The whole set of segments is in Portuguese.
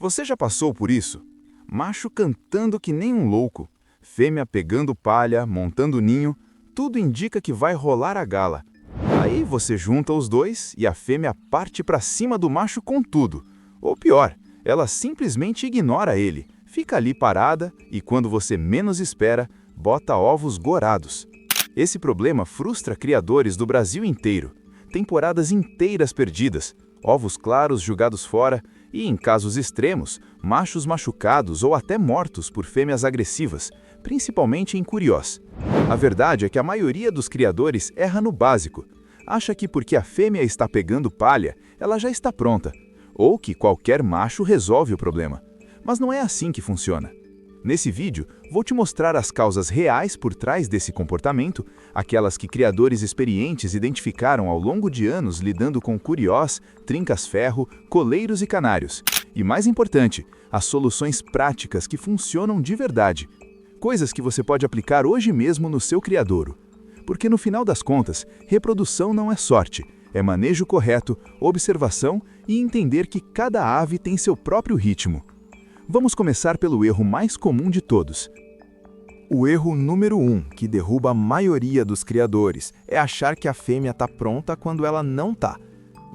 Você já passou por isso? Macho cantando que nem um louco, fêmea pegando palha, montando ninho, tudo indica que vai rolar a gala. Aí você junta os dois e a fêmea parte para cima do macho com tudo. Ou pior, ela simplesmente ignora ele, fica ali parada e quando você menos espera, bota ovos gorados. Esse problema frustra criadores do Brasil inteiro. Temporadas inteiras perdidas, ovos claros jogados fora e, em casos extremos, machos machucados ou até mortos por fêmeas agressivas, principalmente em curiós. A verdade é que a maioria dos criadores erra no básico. Acha que porque a fêmea está pegando palha, ela já está pronta, ou que qualquer macho resolve o problema. Mas não é assim que funciona. Nesse vídeo, vou te mostrar as causas reais por trás desse comportamento, aquelas que criadores experientes identificaram ao longo de anos lidando com curiós, trincas-ferro, coleiros e canários. E mais importante, as soluções práticas que funcionam de verdade. Coisas que você pode aplicar hoje mesmo no seu criadouro. Porque no final das contas, reprodução não é sorte, é manejo correto, observação e entender que cada ave tem seu próprio ritmo. Vamos começar pelo erro mais comum de todos. O erro número 1, que derruba a maioria dos criadores, é achar que a fêmea está pronta quando ela não está.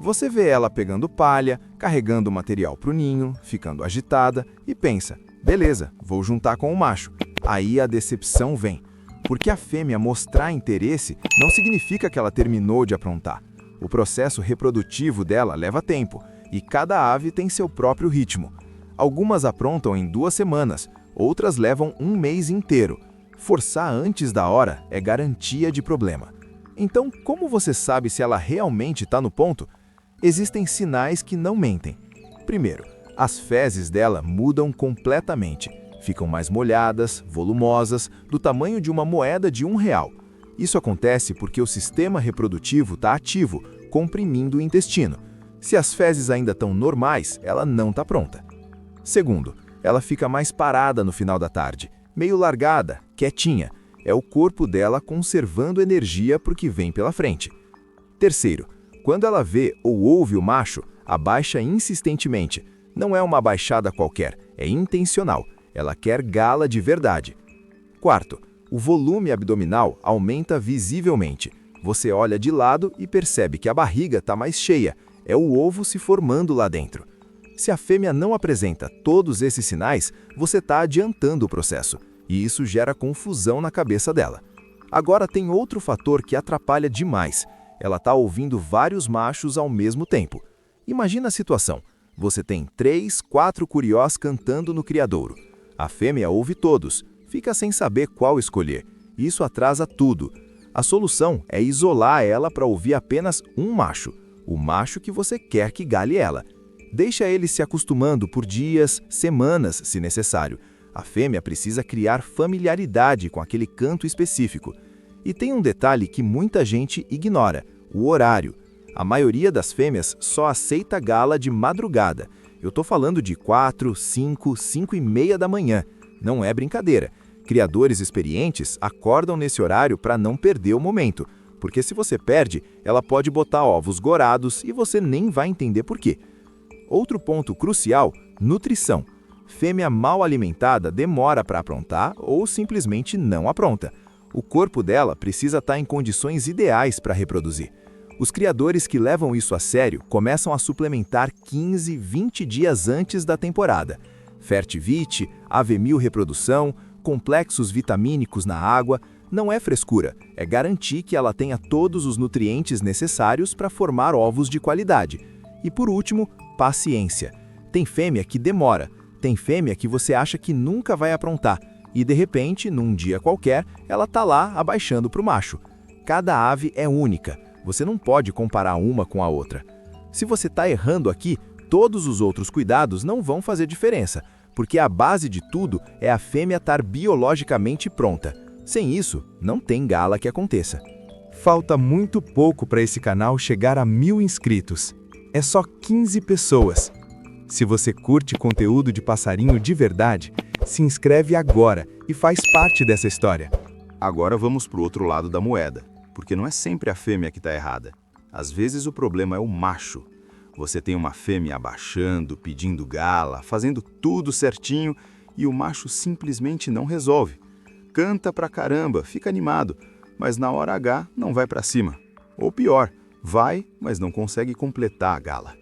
Você vê ela pegando palha, carregando material para o ninho, ficando agitada e pensa, beleza, vou juntar com o macho. Aí a decepção vem, porque a fêmea mostrar interesse não significa que ela terminou de aprontar. O processo reprodutivo dela leva tempo, e cada ave tem seu próprio ritmo. Algumas aprontam em 2 semanas, outras levam 1 mês inteiro. Forçar antes da hora é garantia de problema. Então, como você sabe se ela realmente está no ponto? Existem sinais que não mentem. Primeiro, as fezes dela mudam completamente. Ficam mais molhadas, volumosas, do tamanho de uma moeda de R$1. Isso acontece porque o sistema reprodutivo está ativo, comprimindo o intestino. Se as fezes ainda estão normais, ela não está pronta. Segundo, ela fica mais parada no final da tarde, meio largada, quietinha. É o corpo dela conservando energia para o que vem pela frente. Terceiro, quando ela vê ou ouve o macho, abaixa insistentemente. Não é uma baixada qualquer, é intencional. Ela quer gala de verdade. Quarto, o volume abdominal aumenta visivelmente. Você olha de lado e percebe que a barriga está mais cheia. É o ovo se formando lá dentro. Se a fêmea não apresenta todos esses sinais, você está adiantando o processo, e isso gera confusão na cabeça dela. Agora tem outro fator que atrapalha demais. Ela está ouvindo vários machos ao mesmo tempo. Imagina a situação. Você tem 3, 4 curiós cantando no criadouro. A fêmea ouve todos, fica sem saber qual escolher. Isso atrasa tudo. A solução é isolar ela para ouvir apenas um macho, o macho que você quer que gale ela. Deixa ele se acostumando por dias, semanas, se necessário. A fêmea precisa criar familiaridade com aquele canto específico. E tem um detalhe que muita gente ignora, o horário. A maioria das fêmeas só aceita gala de madrugada. Eu estou falando de 4, 5, 5 e meia da manhã. Não é brincadeira. Criadores experientes acordam nesse horário para não perder o momento. Porque se você perde, ela pode botar ovos gorados e você nem vai entender por quê. Outro ponto crucial, nutrição. Fêmea mal alimentada demora para aprontar ou simplesmente não apronta. O corpo dela precisa estar em condições ideais para reproduzir. Os criadores que levam isso a sério começam a suplementar 15, 20 dias antes da temporada. Fertivite, Avemil reprodução, complexos vitamínicos na água, não é frescura, é garantir que ela tenha todos os nutrientes necessários para formar ovos de qualidade. E por último, paciência. Tem fêmea que demora, tem fêmea que você acha que nunca vai aprontar, e de repente, num dia qualquer, ela está lá abaixando para o macho. Cada ave é única, você não pode comparar uma com a outra. Se você está errando aqui, todos os outros cuidados não vão fazer diferença, porque a base de tudo é a fêmea estar biologicamente pronta. Sem isso, não tem gala que aconteça. Falta muito pouco para esse canal chegar a 1000 inscritos. É só 15 pessoas. Se você curte conteúdo de passarinho de verdade, se inscreve agora e faz parte dessa história. Agora vamos para o outro lado da moeda, porque não é sempre a fêmea que está errada. Às vezes o problema é o macho. Você tem uma fêmea abaixando, pedindo gala, fazendo tudo certinho e o macho simplesmente não resolve. Canta pra caramba, fica animado, mas na hora H não vai pra cima. Ou pior, vai, mas não consegue completar a gala.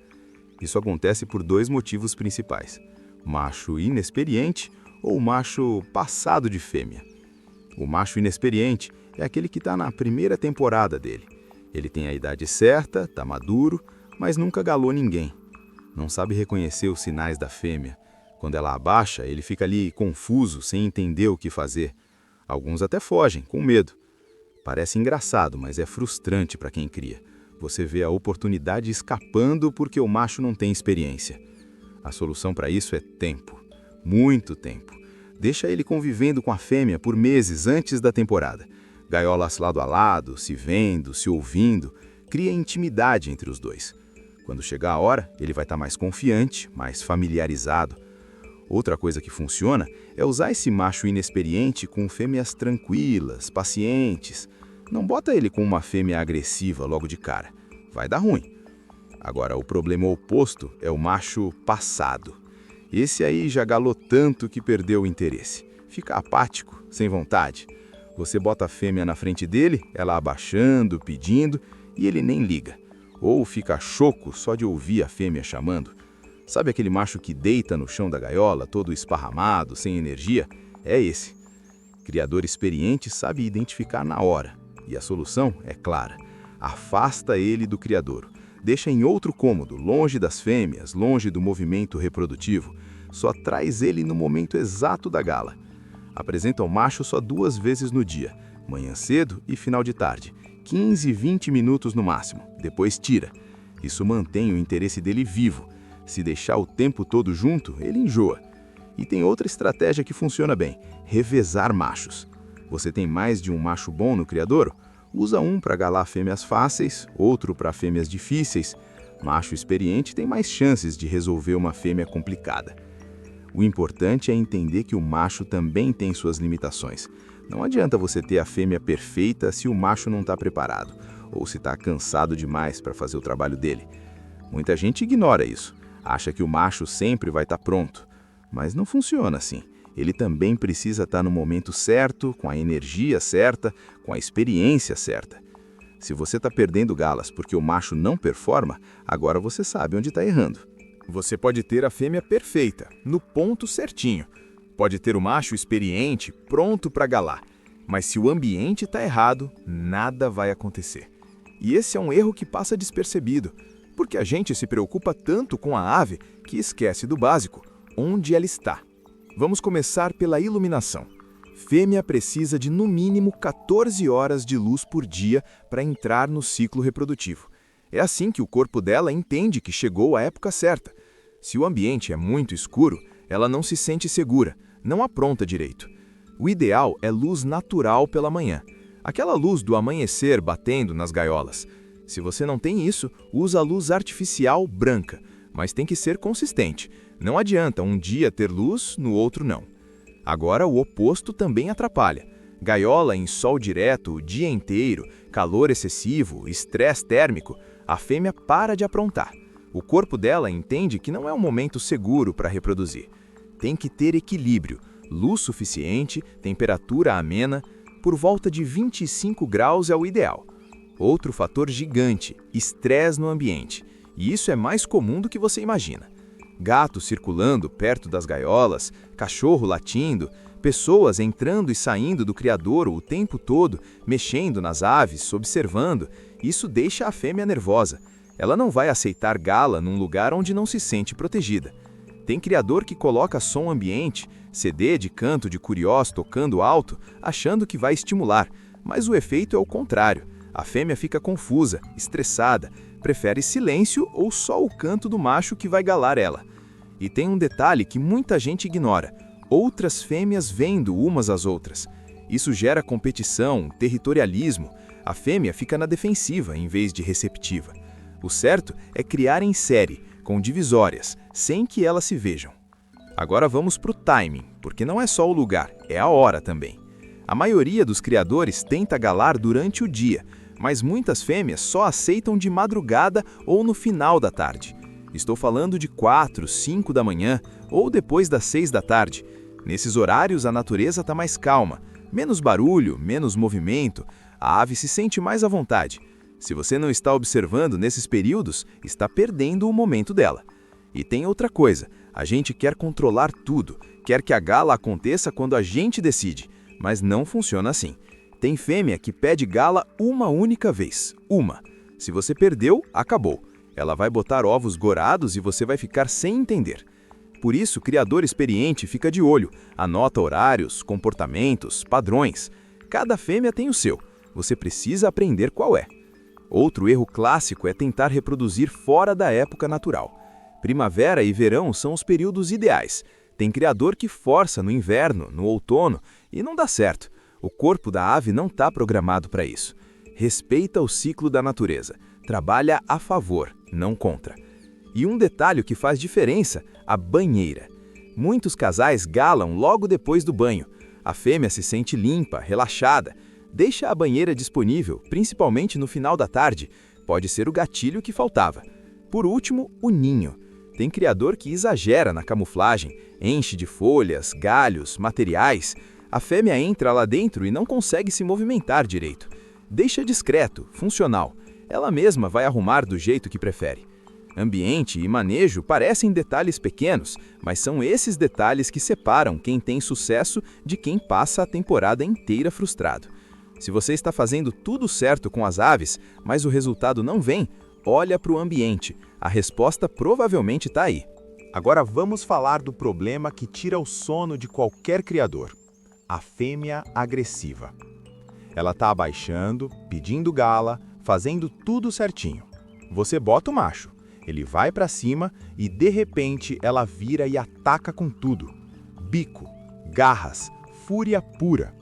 Isso acontece por dois motivos principais: macho inexperiente ou macho passado de fêmea. O macho inexperiente é aquele que está na primeira temporada dele. Ele tem a idade certa, está maduro, mas nunca galou ninguém. Não sabe reconhecer os sinais da fêmea. Quando ela abaixa, ele fica ali confuso, sem entender o que fazer. Alguns até fogem, com medo. Parece engraçado, mas é frustrante para quem cria. Você vê a oportunidade escapando porque o macho não tem experiência. A solução para isso é tempo. Muito tempo. Deixa ele convivendo com a fêmea por meses antes da temporada. Gaiolas lado a lado, se vendo, se ouvindo, cria intimidade entre os dois. Quando chegar a hora, ele vai estar mais confiante, mais familiarizado. Outra coisa que funciona é usar esse macho inexperiente com fêmeas tranquilas, pacientes. Não bota ele com uma fêmea agressiva logo de cara. Vai dar ruim. Agora, o problema oposto é o macho passado. Esse aí já galou tanto que perdeu o interesse. Fica apático, sem vontade. Você bota a fêmea na frente dele, ela abaixando, pedindo, e ele nem liga. Ou fica choco só de ouvir a fêmea chamando. Sabe aquele macho que deita no chão da gaiola, todo esparramado, sem energia? É esse. Criador experiente sabe identificar na hora. E a solução é clara. Afasta ele do criadouro. Deixa em outro cômodo, longe das fêmeas, longe do movimento reprodutivo. Só traz ele no momento exato da gala. Apresenta o macho só 2 vezes no dia, manhã cedo e final de tarde. 15, 20 minutos no máximo. Depois tira. Isso mantém o interesse dele vivo. Se deixar o tempo todo junto, ele enjoa. E tem outra estratégia que funciona bem: revezar machos. Você tem mais de um macho bom no criadouro? Usa um para galar fêmeas fáceis, outro para fêmeas difíceis. Macho experiente tem mais chances de resolver uma fêmea complicada. O importante é entender que o macho também tem suas limitações. Não adianta você ter a fêmea perfeita se o macho não está preparado, ou se está cansado demais para fazer o trabalho dele. Muita gente ignora isso, acha que o macho sempre vai estar pronto. Mas não funciona assim. Ele também precisa estar no momento certo, com a energia certa, com a experiência certa. Se você está perdendo galas porque o macho não performa, agora você sabe onde está errando. Você pode ter a fêmea perfeita, no ponto certinho. Pode ter o macho experiente, pronto para galar. Mas se o ambiente está errado, nada vai acontecer. E esse é um erro que passa despercebido, porque a gente se preocupa tanto com a ave que esquece do básico, onde ela está. Vamos começar pela iluminação. Fêmea precisa de no mínimo 14 horas de luz por dia para entrar no ciclo reprodutivo. É assim que o corpo dela entende que chegou a época certa. Se o ambiente é muito escuro, ela não se sente segura, não apronta direito. O ideal é luz natural pela manhã, aquela luz do amanhecer batendo nas gaiolas. Se você não tem isso, usa a luz artificial branca, mas tem que ser consistente. Não adianta um dia ter luz, no outro não. Agora, o oposto também atrapalha. Gaiola em sol direto o dia inteiro, calor excessivo, estresse térmico, a fêmea para de aprontar. O corpo dela entende que não é um momento seguro para reproduzir. Tem que ter equilíbrio, luz suficiente, temperatura amena, por volta de 25 graus é o ideal. Outro fator gigante, estresse no ambiente. E isso é mais comum do que você imagina. Gato circulando perto das gaiolas, cachorro latindo, pessoas entrando e saindo do criadouro o tempo todo, mexendo nas aves, observando. Isso deixa a fêmea nervosa. Ela não vai aceitar gala num lugar onde não se sente protegida. Tem criador que coloca som ambiente, CD de canto de curiós tocando alto, achando que vai estimular, mas o efeito é o contrário. A fêmea fica confusa, estressada, prefere silêncio ou só o canto do macho que vai galar ela. E tem um detalhe que muita gente ignora: outras fêmeas vendo umas às outras. Isso gera competição, territorialismo. A fêmea fica na defensiva em vez de receptiva. O certo é criar em série, com divisórias, sem que elas se vejam. Agora vamos para o timing, porque não é só o lugar, é a hora também. A maioria dos criadores tenta galar durante o dia, mas muitas fêmeas só aceitam de madrugada ou no final da tarde. Estou falando de 4, 5 da manhã ou depois das 6 da tarde. Nesses horários, a natureza está mais calma, menos barulho, menos movimento, a ave se sente mais à vontade. Se você não está observando nesses períodos, está perdendo o momento dela. E tem outra coisa, a gente quer controlar tudo, quer que a gala aconteça quando a gente decide, mas não funciona assim. Tem fêmea que pede gala uma única vez, uma. Se você perdeu, acabou. Ela vai botar ovos gorados e você vai ficar sem entender. Por isso, o criador experiente fica de olho, anota horários, comportamentos, padrões. Cada fêmea tem o seu, você precisa aprender qual é. Outro erro clássico é tentar reproduzir fora da época natural. Primavera e verão são os períodos ideais. Tem criador que força no inverno, no outono, e não dá certo. O corpo da ave não está programado para isso. Respeita o ciclo da natureza. Trabalha a favor, não contra. E um detalhe que faz diferença, a banheira. Muitos casais galam logo depois do banho. A fêmea se sente limpa, relaxada. Deixa a banheira disponível, principalmente no final da tarde. Pode ser o gatilho que faltava. Por último, o ninho. Tem criador que exagera na camuflagem, enche de folhas, galhos, materiais. A fêmea entra lá dentro e não consegue se movimentar direito. Deixa discreto, funcional. Ela mesma vai arrumar do jeito que prefere. Ambiente e manejo parecem detalhes pequenos, mas são esses detalhes que separam quem tem sucesso de quem passa a temporada inteira frustrado. Se você está fazendo tudo certo com as aves, mas o resultado não vem, olha para o ambiente. A resposta provavelmente está aí. Agora vamos falar do problema que tira o sono de qualquer criador. A fêmea agressiva. Ela está abaixando, pedindo gala, fazendo tudo certinho. Você bota o macho, ele vai para cima e de repente ela vira e ataca com tudo. Bico, garras, fúria pura.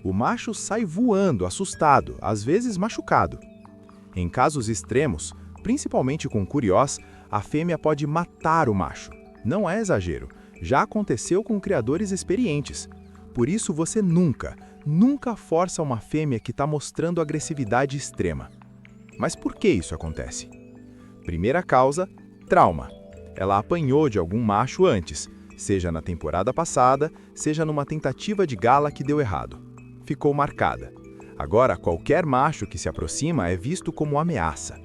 O macho sai voando, assustado, às vezes machucado. Em casos extremos, principalmente com curiós, a fêmea pode matar o macho. Não é exagero, já aconteceu com criadores experientes. Por isso você nunca força uma fêmea que está mostrando agressividade extrema. Mas por que isso acontece? Primeira causa, trauma. Ela apanhou de algum macho antes, seja na temporada passada, seja numa tentativa de gala que deu errado. Ficou marcada. Agora, qualquer macho que se aproxima é visto como ameaça.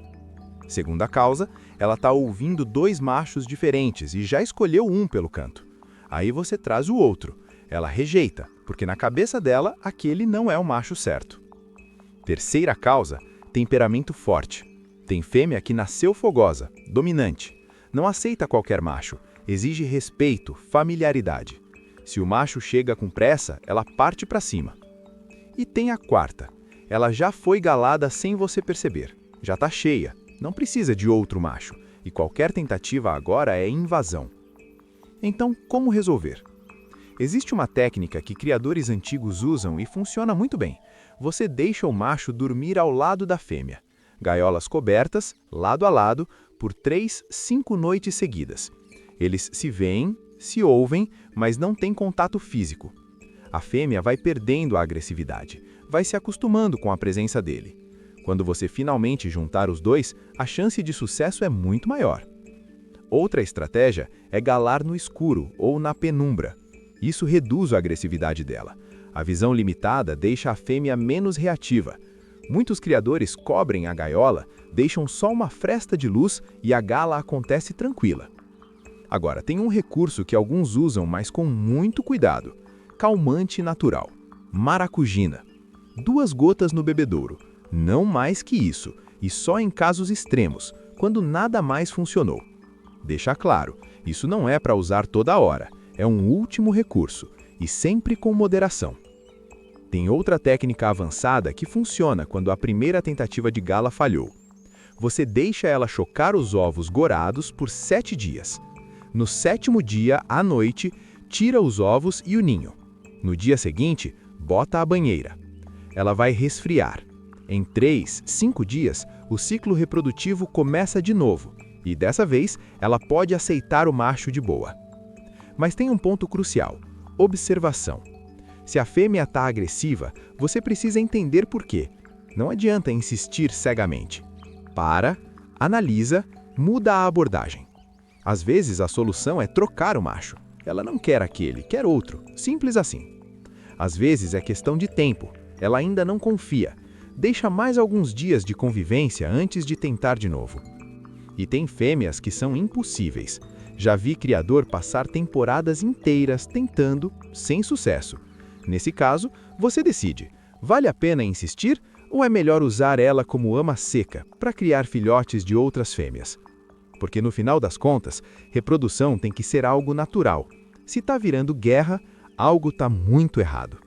Segunda causa, ela está ouvindo dois machos diferentes e já escolheu um pelo canto. Aí você traz o outro. Ela rejeita, porque na cabeça dela, aquele não é o macho certo. Terceira causa, temperamento forte. Tem fêmea que nasceu fogosa, dominante. Não aceita qualquer macho, exige respeito, familiaridade. Se o macho chega com pressa, ela parte para cima. E tem a quarta. Ela já foi galada sem você perceber. Já está cheia, não precisa de outro macho. E qualquer tentativa agora é invasão. Então, como resolver? Existe uma técnica que criadores antigos usam e funciona muito bem. Você deixa o macho dormir ao lado da fêmea. Gaiolas cobertas, lado a lado, por 3, 5 noites seguidas. Eles se veem, se ouvem, mas não têm contato físico. A fêmea vai perdendo a agressividade, vai se acostumando com a presença dele. Quando você finalmente juntar os dois, a chance de sucesso é muito maior. Outra estratégia é galar no escuro ou na penumbra. Isso reduz a agressividade dela. A visão limitada deixa a fêmea menos reativa. Muitos criadores cobrem a gaiola, deixam só uma fresta de luz e a gala acontece tranquila. Agora, tem um recurso que alguns usam, mas com muito cuidado. Calmante natural. Maracujina. 2 gotas no bebedouro. Não mais que isso, e só em casos extremos, quando nada mais funcionou. Deixa claro, isso não é para usar toda hora, é um último recurso, e sempre com moderação. Tem outra técnica avançada que funciona quando a primeira tentativa de gala falhou. Você deixa ela chocar os ovos gorados por 7 dias. No 7º dia, à noite, tira os ovos e o ninho. No dia seguinte, bota a banheira. Ela vai resfriar. Em 3, 5 dias, o ciclo reprodutivo começa de novo, e dessa vez ela pode aceitar o macho de boa. Mas tem um ponto crucial: observação. Se a fêmea está agressiva, você precisa entender por quê. Não adianta insistir cegamente. Para, analisa, muda a abordagem. Às vezes a solução é trocar o macho. Ela não quer aquele, quer outro. Simples assim. Às vezes é questão de tempo. Ela ainda não confia. Deixa mais alguns dias de convivência antes de tentar de novo. E tem fêmeas que são impossíveis. Já vi criador passar temporadas inteiras tentando, sem sucesso. Nesse caso, você decide. Vale a pena insistir ou é melhor usar ela como ama seca para criar filhotes de outras fêmeas? Porque no final das contas, reprodução tem que ser algo natural. Se está virando guerra, algo está muito errado.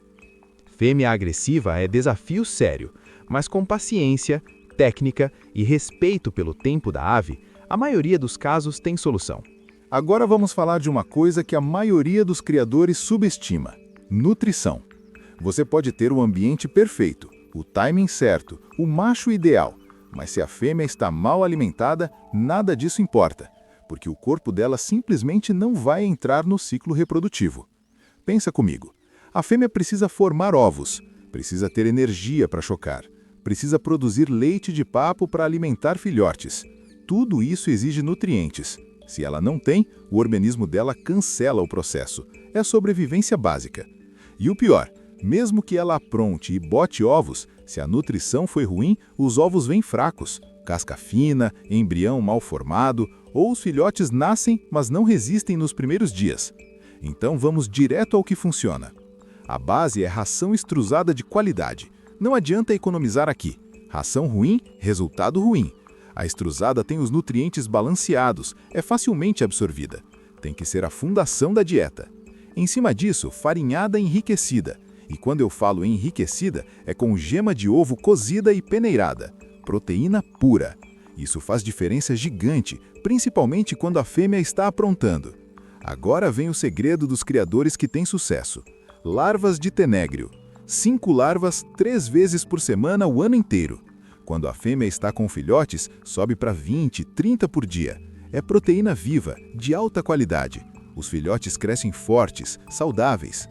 Fêmea agressiva é desafio sério, mas com paciência, técnica e respeito pelo tempo da ave, a maioria dos casos tem solução. Agora vamos falar de uma coisa que a maioria dos criadores subestima: nutrição. Você pode ter o ambiente perfeito, o timing certo, o macho ideal, mas se a fêmea está mal alimentada, nada disso importa, porque o corpo dela simplesmente não vai entrar no ciclo reprodutivo. Pensa comigo. A fêmea precisa formar ovos, precisa ter energia para chocar, precisa produzir leite de papo para alimentar filhotes. Tudo isso exige nutrientes. Se ela não tem, o organismo dela cancela o processo. É sobrevivência básica. E o pior, mesmo que ela apronte e bote ovos, se a nutrição foi ruim, os ovos vêm fracos, casca fina, embrião mal formado, ou os filhotes nascem, mas não resistem nos primeiros dias. Então vamos direto ao que funciona. A base é ração extrusada de qualidade. Não adianta economizar aqui. Ração ruim, resultado ruim. A extrusada tem os nutrientes balanceados, é facilmente absorvida. Tem que ser a fundação da dieta. Em cima disso, farinhada enriquecida. E quando eu falo enriquecida, é com gema de ovo cozida e peneirada. Proteína pura. Isso faz diferença gigante, principalmente quando a fêmea está aprontando. Agora vem o segredo dos criadores que têm sucesso. Larvas de tenégrio. 5 larvas 3 vezes por semana o ano inteiro. Quando a fêmea está com filhotes, sobe para 20, 30 por dia. É proteína viva, de alta qualidade. Os filhotes crescem fortes, saudáveis.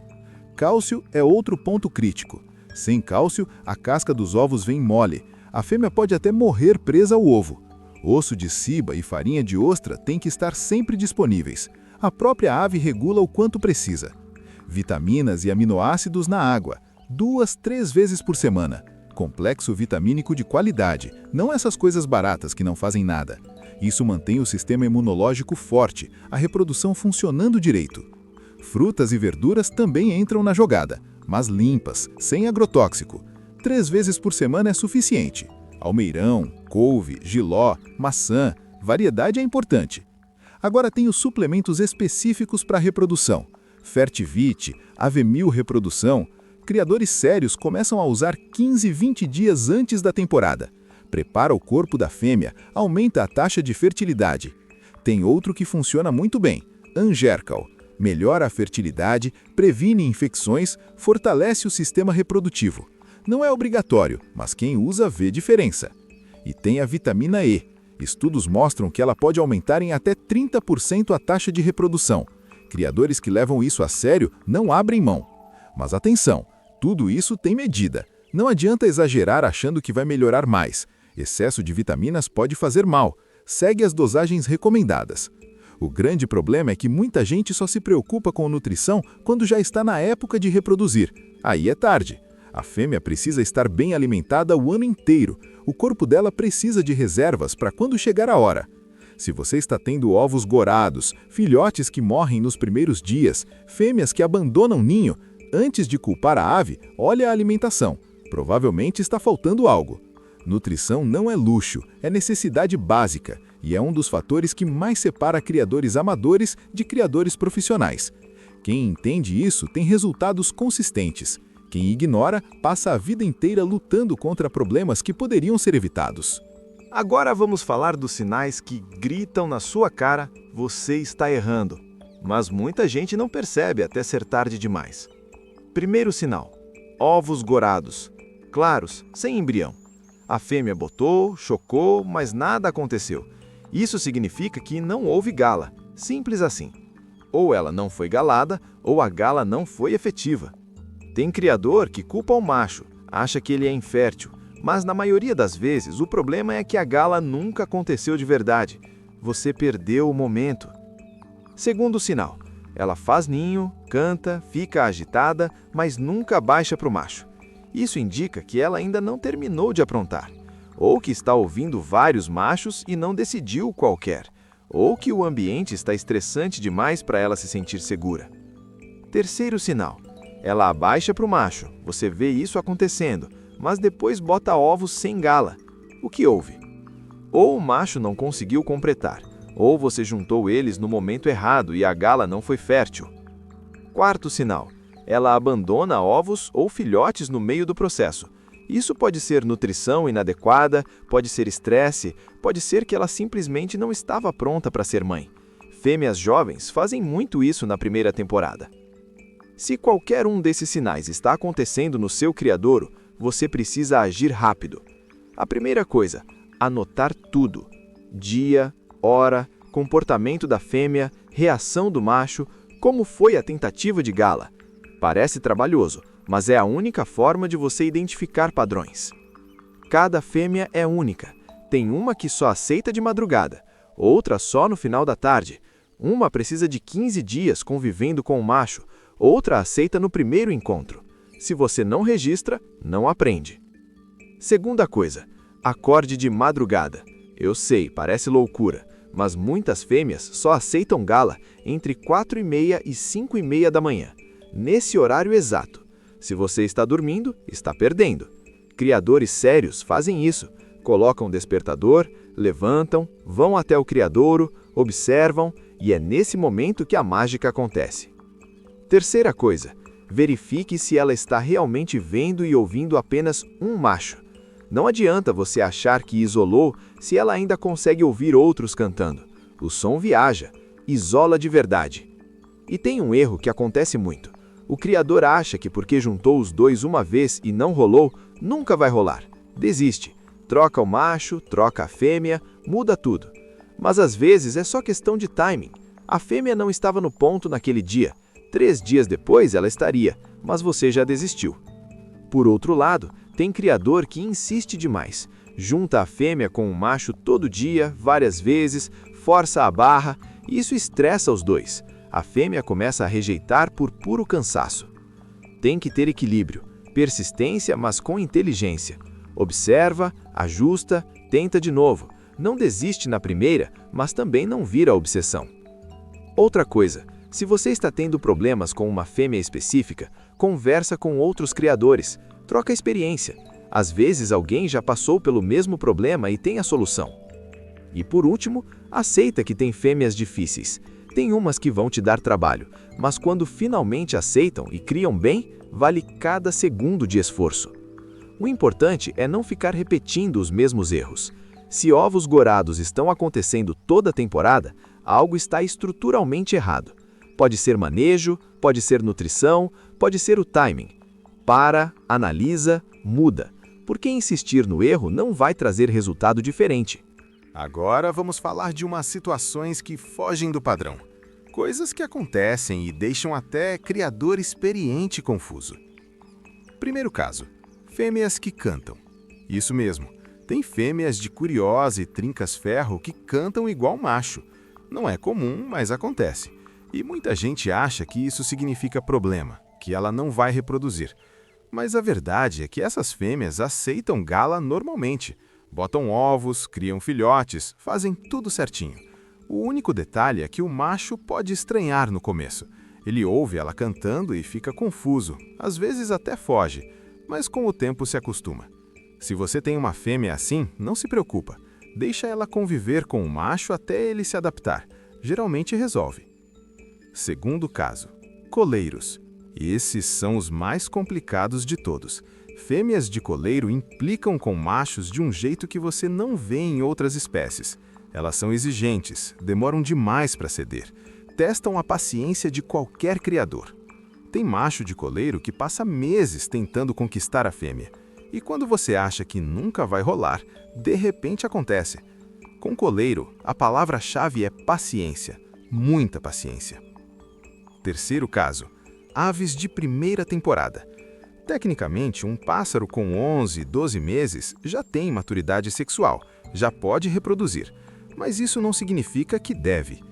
Cálcio é outro ponto crítico. Sem cálcio, a casca dos ovos vem mole. A fêmea pode até morrer presa ao ovo. Osso de ciba e farinha de ostra têm que estar sempre disponíveis. A própria ave regula o quanto precisa. Vitaminas e aminoácidos na água, 2, 3 vezes por semana. Complexo vitamínico de qualidade, não essas coisas baratas que não fazem nada. Isso mantém o sistema imunológico forte, a reprodução funcionando direito. Frutas e verduras também entram na jogada, mas limpas, sem agrotóxico. 3 vezes por semana é suficiente. Almeirão, couve, jiló, maçã, variedade é importante. Agora tem os suplementos específicos para a reprodução. Fertivite, Avemil Reprodução. Criadores sérios começam a usar 15, 20 dias antes da temporada. Prepara o corpo da fêmea, aumenta a taxa de fertilidade. Tem outro que funciona muito bem, Angercal. Melhora a fertilidade, previne infecções, fortalece o sistema reprodutivo. Não é obrigatório, mas quem usa vê diferença. E tem a vitamina E. Estudos mostram que ela pode aumentar em até 30% a taxa de reprodução. Criadores que levam isso a sério não abrem mão. Mas atenção! Tudo isso tem medida. Não adianta exagerar achando que vai melhorar mais. Excesso de vitaminas pode fazer mal. Segue as dosagens recomendadas. O grande problema é que muita gente só se preocupa com nutrição quando já está na época de reproduzir. Aí é tarde. A fêmea precisa estar bem alimentada o ano inteiro. O corpo dela precisa de reservas para quando chegar a hora. Se você está tendo ovos gorados, filhotes que morrem nos primeiros dias, fêmeas que abandonam ninho, antes de culpar a ave, olha a alimentação. Provavelmente está faltando algo. Nutrição não é luxo, é necessidade básica e é um dos fatores que mais separa criadores amadores de criadores profissionais. Quem entende isso tem resultados consistentes. Quem ignora passa a vida inteira lutando contra problemas que poderiam ser evitados. Agora vamos falar dos sinais que gritam na sua cara: você está errando. Mas muita gente não percebe até ser tarde demais. Primeiro sinal: ovos gorados, claros, sem embrião. A fêmea botou, chocou, mas nada aconteceu. Isso significa que não houve gala, simples assim. Ou ela não foi galada, ou a gala não foi efetiva. Tem criador que culpa o macho, acha que ele é infértil, mas na maioria das vezes o problema é que a gala nunca aconteceu de verdade. Você perdeu o momento. Segundo sinal, ela faz ninho, canta, fica agitada, mas nunca baixa para o macho. Isso indica que ela ainda não terminou de aprontar, ou que está ouvindo vários machos e não decidiu qual quer, ou que o ambiente está estressante demais para ela se sentir segura. Terceiro sinal, ela abaixa para o macho, você vê isso acontecendo, mas depois bota ovos sem gala. O que houve? Ou o macho não conseguiu completar, ou você juntou eles no momento errado e a gala não foi fértil. Quarto sinal, ela abandona ovos ou filhotes no meio do processo. Isso pode ser nutrição inadequada, pode ser estresse, pode ser que ela simplesmente não estava pronta para ser mãe. Fêmeas jovens fazem muito isso na primeira temporada. Se qualquer um desses sinais está acontecendo no seu criadouro, você precisa agir rápido. A primeira coisa, anotar tudo: dia, hora, comportamento da fêmea, reação do macho, como foi a tentativa de gala. Parece trabalhoso, mas é a única forma de você identificar padrões. Cada fêmea é única. Tem uma que só aceita de madrugada, outra só no final da tarde. Uma precisa de 15 dias convivendo com o macho, outra aceita no primeiro encontro. Se você não registra, não aprende. Segunda coisa, acorde de madrugada. Eu sei, parece loucura, mas muitas fêmeas só aceitam gala entre 4h30 e 5h30 da manhã, nesse horário exato. Se você está dormindo, está perdendo. Criadores sérios fazem isso. Colocam despertador, levantam, vão até o criadouro, observam, e é nesse momento que a mágica acontece. Terceira coisa, verifique se ela está realmente vendo e ouvindo apenas um macho. Não adianta você achar que isolou se ela ainda consegue ouvir outros cantando. O som viaja, isola de verdade. E tem um erro que acontece muito. O criador acha que porque juntou os dois uma vez e não rolou, nunca vai rolar. Desiste. Troca o macho, troca a fêmea, muda tudo. Mas às vezes é só questão de timing. A fêmea não estava no ponto naquele dia. 3 dias depois ela estaria, mas você já desistiu. Por outro lado, tem criador que insiste demais. Junta a fêmea com o macho todo dia, várias vezes, força a barra, e isso estressa os dois. A fêmea começa a rejeitar por puro cansaço. Tem que ter equilíbrio, persistência, mas com inteligência. Observa, ajusta, tenta de novo. Não desiste na primeira, mas também não vira obsessão. Outra coisa, se você está tendo problemas com uma fêmea específica, conversa com outros criadores, troca experiência. Às vezes alguém já passou pelo mesmo problema e tem a solução. E por último, aceita que tem fêmeas difíceis. Tem umas que vão te dar trabalho, mas quando finalmente aceitam e criam bem, vale cada segundo de esforço. O importante é não ficar repetindo os mesmos erros. Se ovos gorados estão acontecendo toda a temporada, algo está estruturalmente errado. Pode ser manejo, pode ser nutrição, pode ser o timing. Para, analisa, muda. Porque insistir no erro não vai trazer resultado diferente. Agora vamos falar de umas situações que fogem do padrão. Coisas que acontecem e deixam até criador experiente confuso. Primeiro caso, fêmeas que cantam. Isso mesmo, tem fêmeas de curiosa e trincas-ferro que cantam igual macho. Não é comum, mas acontece. E muita gente acha que isso significa problema, que ela não vai reproduzir. Mas a verdade é que essas fêmeas aceitam gala normalmente. Botam ovos, criam filhotes, fazem tudo certinho. O único detalhe é que o macho pode estranhar no começo. Ele ouve ela cantando e fica confuso, às vezes até foge, mas com o tempo se acostuma. Se você tem uma fêmea assim, não se preocupa. Deixa ela conviver com o macho até ele se adaptar. Geralmente resolve. Segundo caso, coleiros. Esses são os mais complicados de todos. Fêmeas de coleiro implicam com machos de um jeito que você não vê em outras espécies. Elas são exigentes, demoram demais para ceder, testam a paciência de qualquer criador. Tem macho de coleiro que passa meses tentando conquistar a fêmea. E quando você acha que nunca vai rolar, de repente acontece. Com coleiro, a palavra-chave é paciência, muita paciência. Terceiro caso, aves de primeira temporada. Tecnicamente, um pássaro com 11, 12 meses já tem maturidade sexual, já pode reproduzir, mas isso não significa que deve.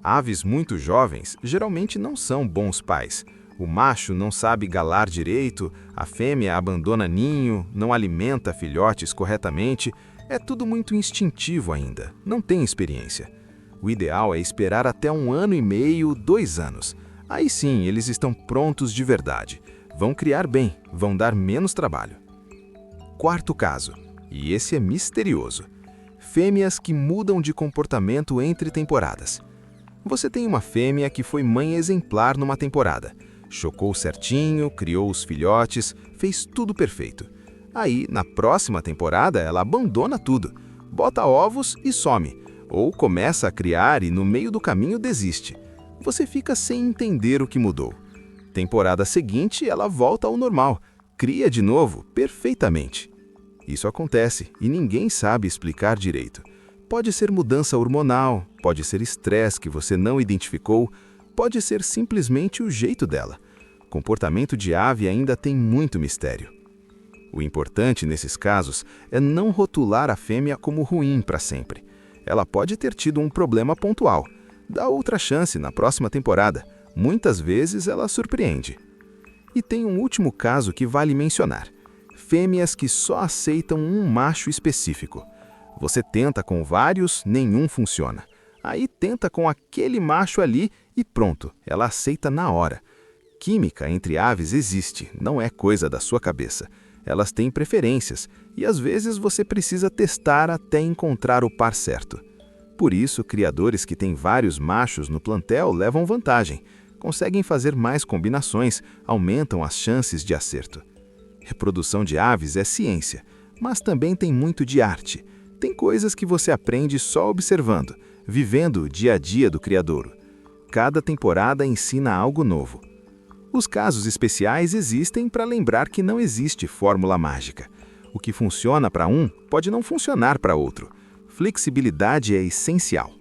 Aves muito jovens geralmente não são bons pais. O macho não sabe galar direito, a fêmea abandona ninho, não alimenta filhotes corretamente. É tudo muito instintivo ainda, não tem experiência. O ideal é esperar até 1 ano e meio, 2 anos. Aí sim, eles estão prontos de verdade. Vão criar bem, vão dar menos trabalho. Quarto caso, e esse é misterioso. Fêmeas que mudam de comportamento entre temporadas. Você tem uma fêmea que foi mãe exemplar numa temporada. Chocou certinho, criou os filhotes, fez tudo perfeito. Aí, na próxima temporada, ela abandona tudo, bota ovos e some, ou começa a criar e no meio do caminho desiste. Você fica sem entender o que mudou. Temporada seguinte, ela volta ao normal, cria de novo, perfeitamente. Isso acontece e ninguém sabe explicar direito. Pode ser mudança hormonal, pode ser estresse que você não identificou, pode ser simplesmente o jeito dela. Comportamento de ave ainda tem muito mistério. O importante nesses casos é não rotular a fêmea como ruim para sempre. Ela pode ter tido um problema pontual. Dá outra chance na próxima temporada. Muitas vezes ela surpreende. E tem um último caso que vale mencionar. Fêmeas que só aceitam um macho específico. Você tenta com vários, nenhum funciona. Aí tenta com aquele macho ali e pronto, ela aceita na hora. Química entre aves existe, não é coisa da sua cabeça. Elas têm preferências e às vezes você precisa testar até encontrar o par certo. Por isso, criadores que têm vários machos no plantel levam vantagem. Conseguem fazer mais combinações, aumentam as chances de acerto. Reprodução de aves é ciência, mas também tem muito de arte. Tem coisas que você aprende só observando, vivendo o dia a dia do criadouro. Cada temporada ensina algo novo. Os casos especiais existem para lembrar que não existe fórmula mágica. O que funciona para um pode não funcionar para outro. Flexibilidade é essencial.